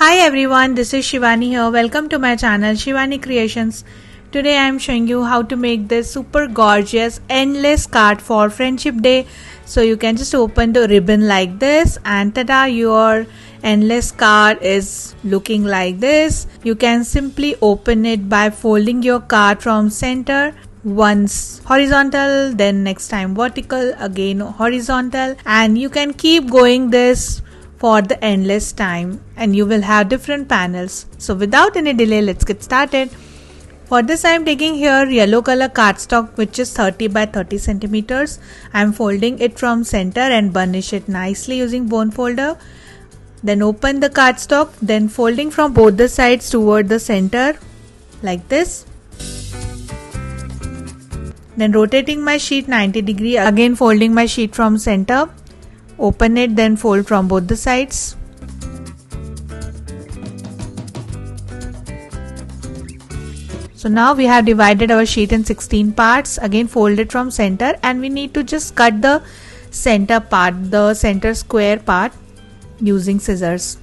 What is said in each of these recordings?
Hi everyone, this is Shivani here. Welcome to my channel Shivani Creations. Today I am showing you how to make this super gorgeous endless card for Friendship Day. So you can just open the ribbon like this and tada, your endless card is looking like this. You can simply open it by folding your card from center, once horizontal, then next time vertical, again horizontal, and you can keep going this for the endless time and you will have different panels. So without any delay, let's get started. For this I am taking here yellow color cardstock which is 30 by 30 centimeters. I am folding it from center and burnish it nicely using bone folder. Then open the cardstock, then folding from both the sides toward the center like this. Then rotating my sheet 90 degree, again folding my sheet from center. Open it, then fold from both the sides. So now we have divided our sheet in 16 parts. Again fold it from center and we need to just cut the center part, the center square part using scissors.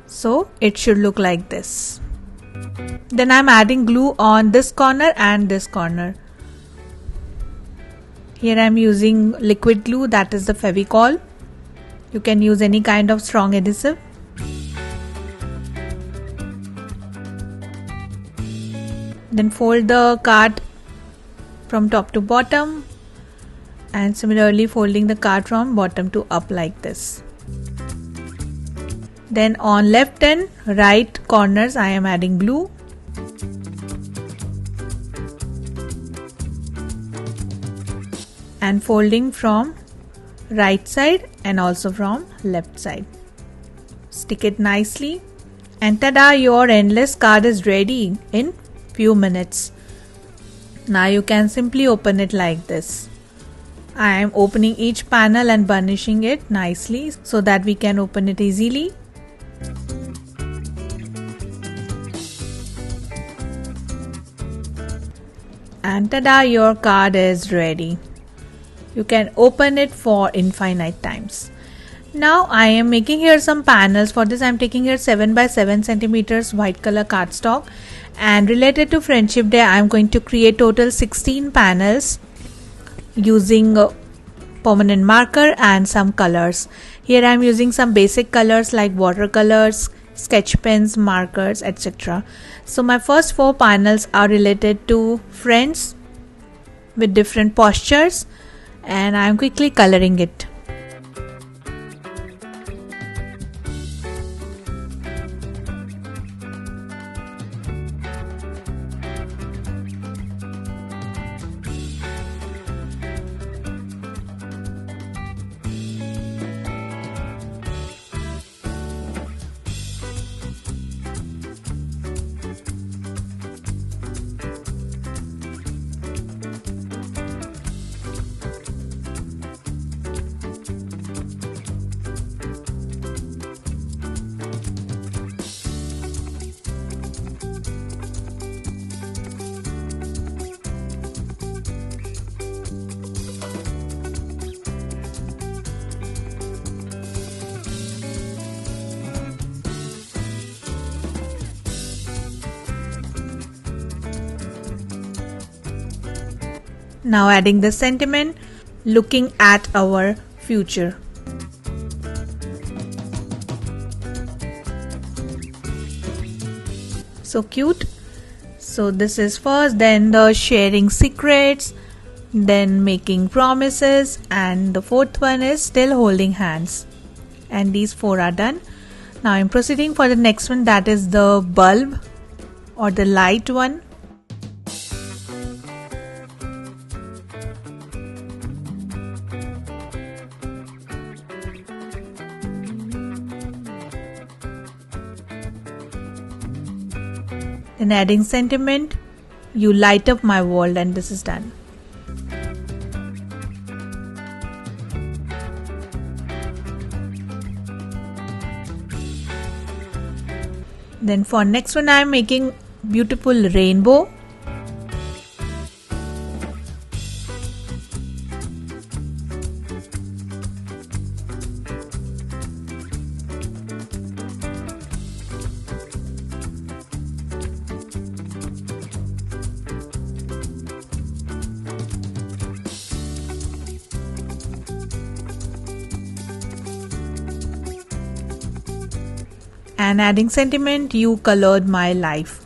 So it should look like this. Then I am adding glue on this corner and this corner. Here I am using liquid glue, that is the Fevicol. You can use any kind of strong adhesive. Then fold the card from top to bottom and similarly folding the card from bottom to up like this. Then on left and right corners I am adding glue. And folding from right side and also from left side. Stick it nicely and tada, your endless card is ready in few minutes. Now you can simply open it like this. I am opening each panel and burnishing it nicely so that we can open it easily. And tada, your card is ready. You can open it for infinite times. Now I am making here some panels. For this I am taking here 7 by 7 centimeters white color cardstock, and related to Friendship Day I am going to create total 16 panels using permanent marker and some colors. Here I am using some basic colors like watercolors, sketch pens, markers, etc. So my first 4 panels are related to friends with different postures and I am quickly coloring it. Now adding the sentiment, looking at our future. So cute. So this is first, then the sharing secrets, then making promises, and the fourth one is still holding hands. And these 4 are done. Now I'm proceeding for the next one, that is the bulb or the light one. Then adding sentiment, you light up my world, and this is done. Then for next one I am making beautiful rainbow. And adding sentiment, you colored my life.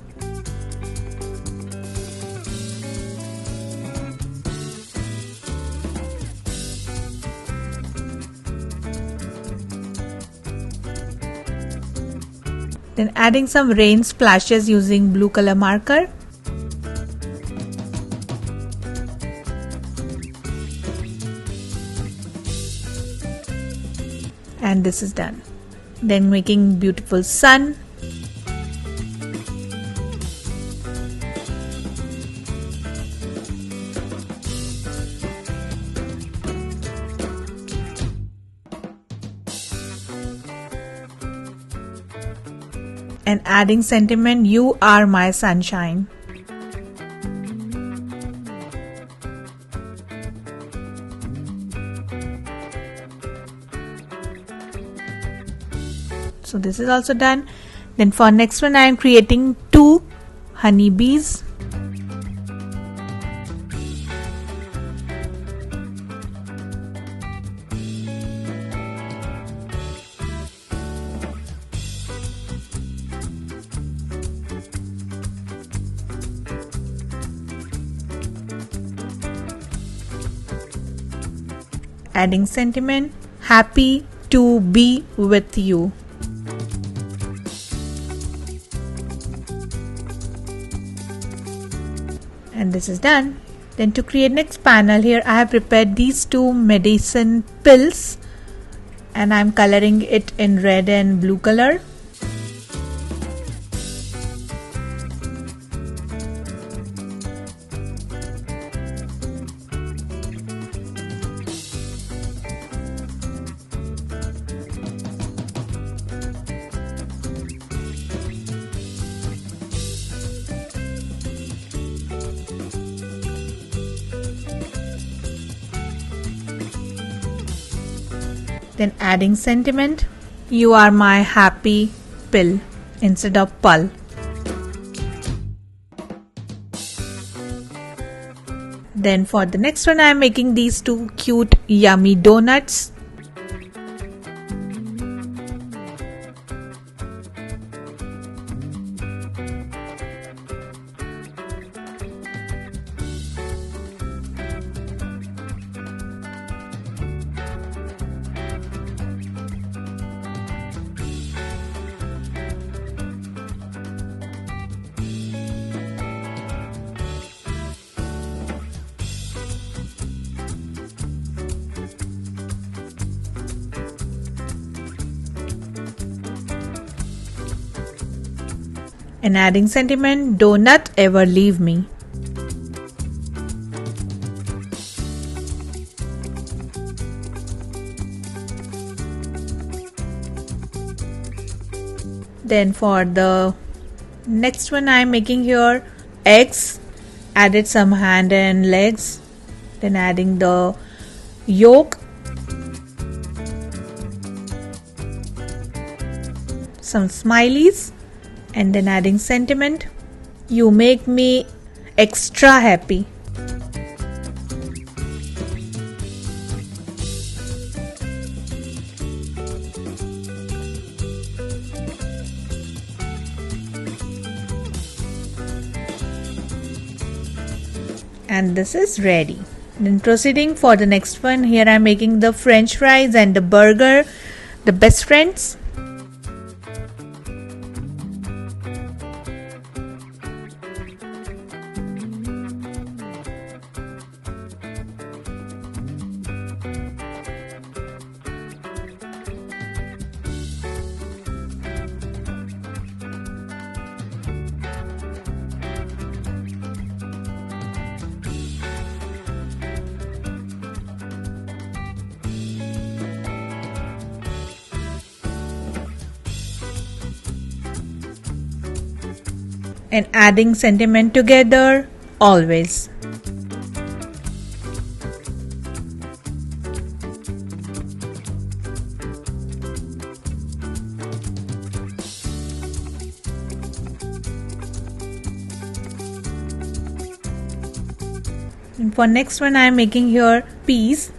Then adding some rain splashes using blue color marker. And this is done. Then making beautiful sun. And adding sentiment, you are my sunshine. So this is also done. Then for next one I am creating 2 honeybees. Adding sentiment, happy to be with you. And this is done. Then to create next panel, here I have prepared these 2 medicine pills and I am coloring it in red and blue color. Then adding sentiment, you are my happy pill instead of pull. Then for the next one I am making these 2 cute yummy donuts. And adding sentiment, do not ever leave me. Then for the next one I am making here eggs, added some hand and legs, then adding the yolk, some smileys, and then adding sentiment, you make me extra happy. And this is ready. Then proceeding for the next one, here I am making the french fries and the burger, the best friends. and adding sentiment together always. And for next one I am making here peas.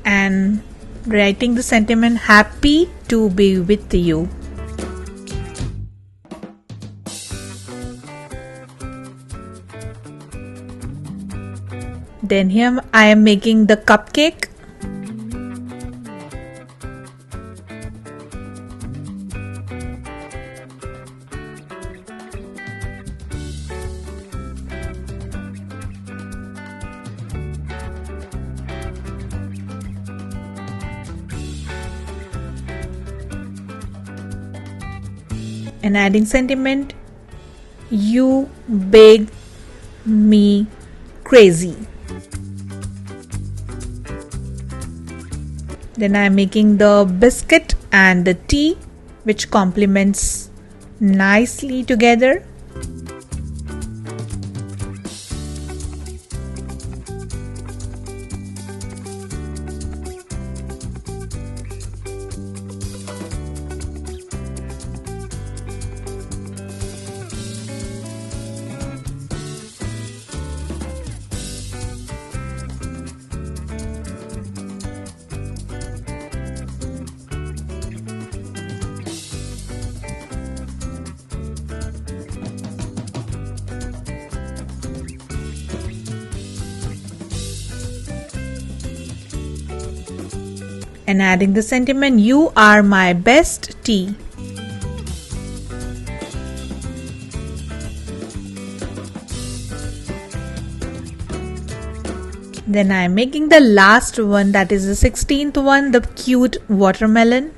And writing the sentiment happy to be with you. Then here I am making the cupcake. And adding sentiment, you beg me crazy. Then I am making the biscuit and the tea, which complements nicely together. And adding the sentiment, you are my best tea. Then I am making the last one, that is the 16th one, the cute watermelon.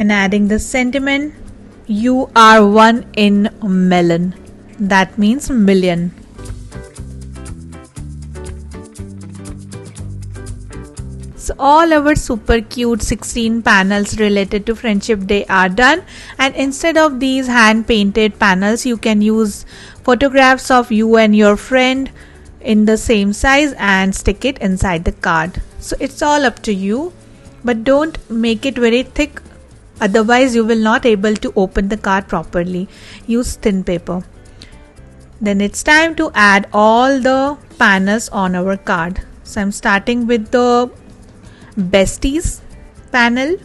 And adding the sentiment, you are one in a million. That means million. So all our super cute 16 panels related to Friendship Day are done, and instead of these hand painted panels you can use photographs of you and your friend in the same size and stick it inside the card. So it's all up to you, but don't make it very thick. Otherwise you will not able to open the card properly. Use thin paper. Then it's time to add all the panels on our card. So I'm starting with the besties panel.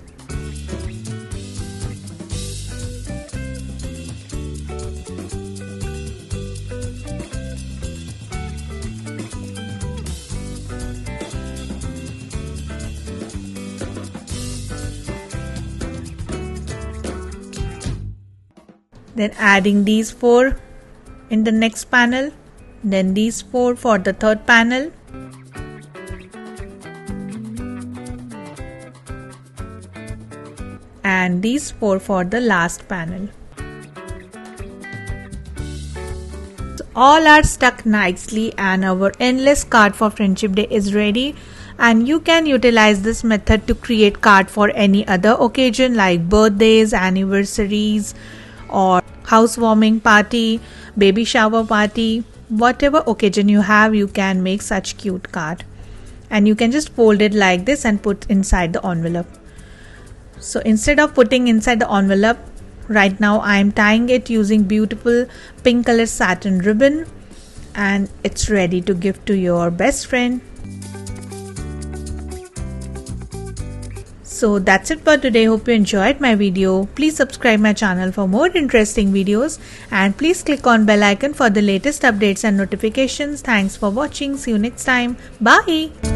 Then adding these 4 in the next panel, then these 4 for the third panel. And these 4 for the last panel. So all are stuck nicely and our endless card for Friendship Day is ready. And you can utilize this method to create card for any other occasion like birthdays, anniversaries, or housewarming party, baby shower party. Whatever occasion you have, you can make such cute card. And you can just fold it like this and put inside the envelope. So instead of putting inside the envelope, Right now I am tying it using beautiful pink color satin ribbon, and it's ready to give to your best friend. So that's it for today. Hope you enjoyed my video. Please subscribe my channel for more interesting videos, and please click on bell icon for the latest updates and notifications. Thanks for watching. See you next time. Bye.